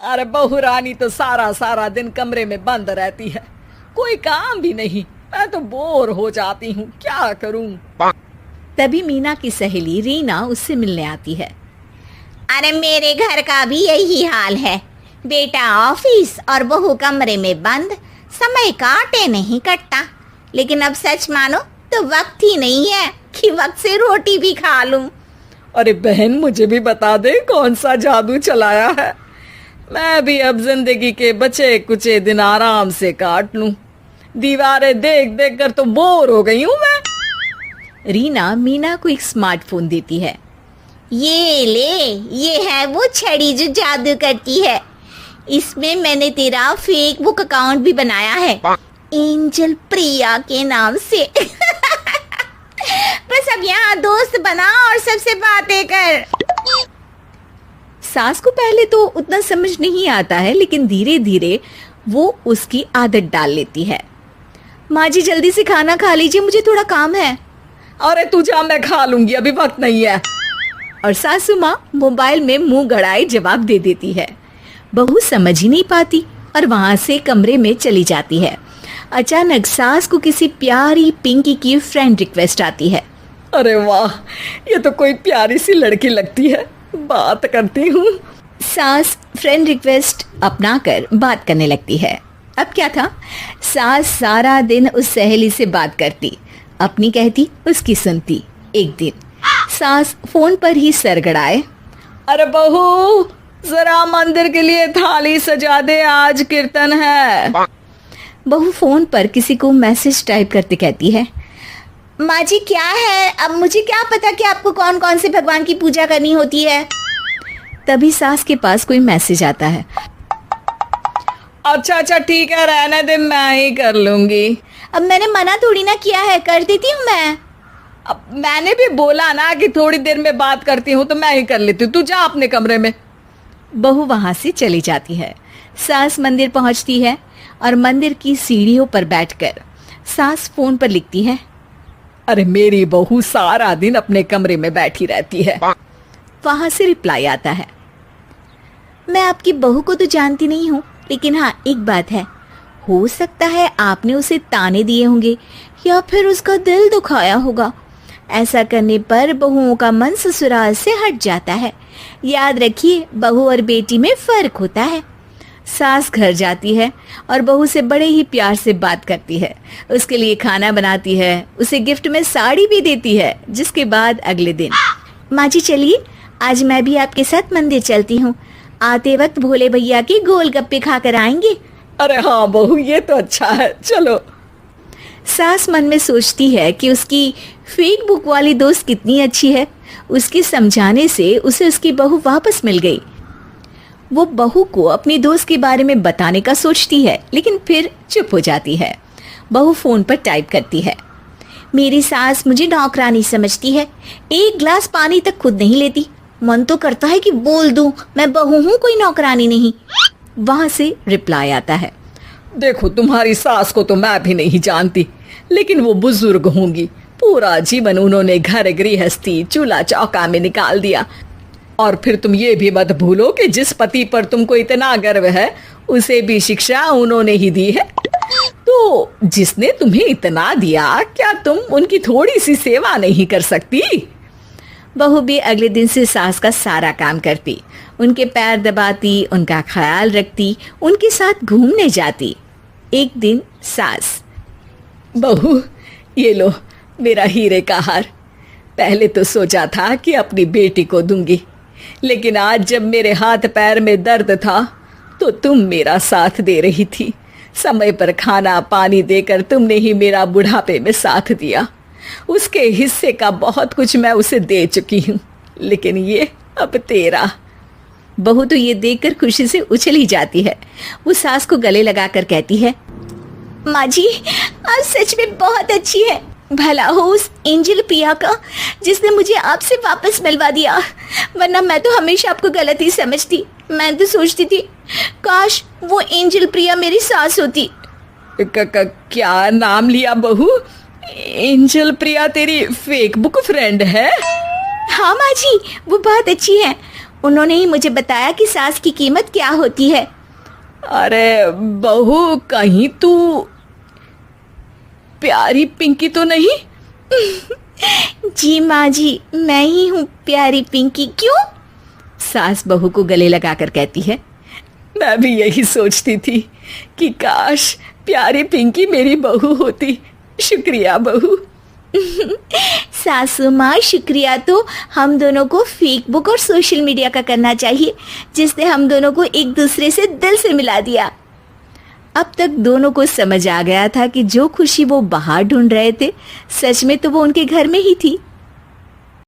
अरे बहू रानी तो सारा सारा दिन कमरे में बंद रहती है, कोई काम भी नहीं। मैं तो बोर हो जाती हूँ, क्या करूँ। तभी मीना की सहेली रीना उससे मिलने आती है। अरे मेरे घर का भी यही हाल है, बेटा ऑफिस और बहू कमरे में बंद, समय काटे नहीं कटता। लेकिन अब सच मानो तो वक्त ही नहीं है कि वक्त से रोटी भी खा लूं। अरे बहन, मुझे भी बता दे कौन सा जादू चलाया है। मैं भी अब जिंदगी के बचे कुचे दिन आराम से काट लूं। दीवारें देख देख कर तो बोर हो गई हूं मैं। रीना मीना को एक स्मार्टफोन देती है। ये ले, ये है वो छड़ी जो जादू करती है। इसमें मैंने तेरा फेसबुक अकाउंट भी बनाया है, एंजल प्रिया के नाम से। बस अब यहाँ दोस्त बना और सबसे बातें कर। सास को पहले तो उतना समझ नहीं आता है, लेकिन धीरे धीरे वो उसकी आदत डाल लेती है। माँ जी जल्दी से खाना खा लीजिए, मुझे थोड़ा काम है। अरे तू जा, मैं खा लूंगी, अभी वक्त नहीं है। और सासू माँ मोबाइल में मुंह गड़ाए जवाब दे देती है। बहू समझ ही नहीं पाती और वहां से कमरे में चली जाती है। अचानक सास को किसी प्यारी पिंकी की फ्रेंड रिक्वेस्ट आती है। अरे वाह, ये तो कोई प्यारी सी लड़की लगती है, बात करती हूँ। सास फ्रेंड रिक्वेस्ट अपनाकर बात करने लगती है। अब क्या था, सास सारा दिन उस सहेली से बात करती, अपनी कहती, उसकी सुनती। एक दिन सास फोन पर ही सरगड़ाए। अरे बहू, जरा मंदिर के लिए थाली सजा दे, आज कीर्तन है। बहू फोन पर किसी को मैसेज टाइप करते कहती है। माँ जी क्या है, अब मुझे क्या पता कि आपको कौन कौन से भगवान की पूजा करनी होती है। तभी सास के पास कोई मैसेज आता है। अच्छा अच्छा ठीक है, रहने दे, मैं ही कर लूंगी। अब मैंने मना थोड़ी ना किया है, कर देती हूँ मैं। अब मैंने भी बोला ना कि थोड़ी देर में बात करती हूँ, तो मैं ही कर लेती हूँ, तू जा अपने कमरे में। बहू वहां से चली जाती है। सास मंदिर पहुंचती है और मंदिर की सीढ़ियों पर बैठकर सास फोन पर लिखती है। अरे मेरी बहू सारा दिन अपने कमरे में बैठी रहती है। वहां से रिप्लाई आता है। मैं आपकी बहू को तो जानती नहीं हूँ, लेकिन हाँ एक बात है, हो सकता है आपने उसे ताने दिए होंगे या फिर उसका दिल दुखाया होगा। ऐसा करने पर बहुओं का मन ससुराल से हट जाता है। याद रखिए, बहू और बेटी में फर्क होता है। सास घर जाती है और बहू से बड़े ही प्यार से बात करती है, उसके लिए खाना बनाती है, उसे गिफ्ट में साड़ी भी देती है। जिसके बाद अगले दिन, माँ जी चलिए, आज मैं भी आपके साथ मंदिर चलती हूँ, आते वक्त भोले भैया के गोलगप्पे खा कर आएंगे। अरे हाँ बहू, ये तो अच्छा है, चलो। सास मन में सोचती है कि उसकी फेसबुक वाली दोस्त कितनी अच्छी है। उसके समझाने से उसे उसकी बहू वापस मिल गई। वो बहू को अपनी दोस्त के बारे में बताने का सोचती है, लेकिन फिर चुप हो जाती है। बहू फोन पर टाइप करती है। मेरी सास मुझे नौकरानी समझती है, एक गिलास पानी तक खुद नहीं लेती। मन तो करता है कि बोल दूं, मैं बहू हूँ, कोई नौकरानी नहीं। वहां से रिप्लाई आता है। देखो, तुम्हारी सास को तो मैं भी नहीं जानती, लेकिन वो बुजुर्ग होंगी। पूरा जीवन उन्होंने घर गृहस्थी चूल्हा चौका में निकाल दिया। और फिर तुम ये भी मत भूलो कि जिस पति पर तुमको इतना गर्व है, उसे भी शिक्षा उन्होंने ही दी है। तो जिसने तुम्हें इतना दिया, क्या तुम उनकी थोड़ी सी सेवा नहीं कर सकती? बहू भी अगले दिन से सास का सारा काम करती, उनके पैर दबाती, उनका ख्याल रखती, उनके साथ घूमने जाती। एक दिन सास, बहू ये लो मेरा हीरे का हार। पहले तो सोचा था कि अपनी बेटी को दूंगी, लेकिन आज जब मेरे हाथ पैर में दर्द था तो तुम मेरा साथ दे रही थी। समय पर खाना पानी देकर तुमने ही मेरा बुढ़ापे में साथ दिया। उसके हिस्से का बहुत कुछ मैं उसे दे चुकी हूँ, लेकिन ये अब तेरा। बहू तो ये देखकर खुशी से उछल ही जाती है। वो सास को गले लगाकर कहती है। माँ जी आप सच में बहुत अच्छी है। भला हो उस एंजल प्रिया का जिसने मुझे आपसे वापस मिलवा दिया, वरना मैं तो हमेशा आपको गलत ही समझती। मैं तो सोचती थी काश वो एंजल प्रिया मेरी सास होती। क्या नाम लिया बहू? एंजल प्रिया तेरी फेसबुक फ्रेंड है? हाँ माँ जी, वो बहुत अच्छी है। उन्होंने ही मुझे बताया कि सास की कीमत क्या होती है। अरे बहू, कहीं तू प्यारी पिंकी तो नहीं? जी माँ जी, मैं ही हूँ प्यारी पिंकी। क्यों? सास बहू को गले लगाकर कहती है। मैं भी यही सोचती थी कि काश प्यारी पिंकी मेरी बहू होती। शुक्रिया बहू। सासू माँ, शुक्रिया तो हम दोनों को फेसबुक और सोशल मीडिया का करना चाहिए, जिसने हम दोनों को एक दूसरे से दिल से मिला दिया। अब तक दोनों को समझ आ गया था कि जो खुशी वो बाहर ढूंढ रहे थे, सच में तो वो उनके घर में ही थी।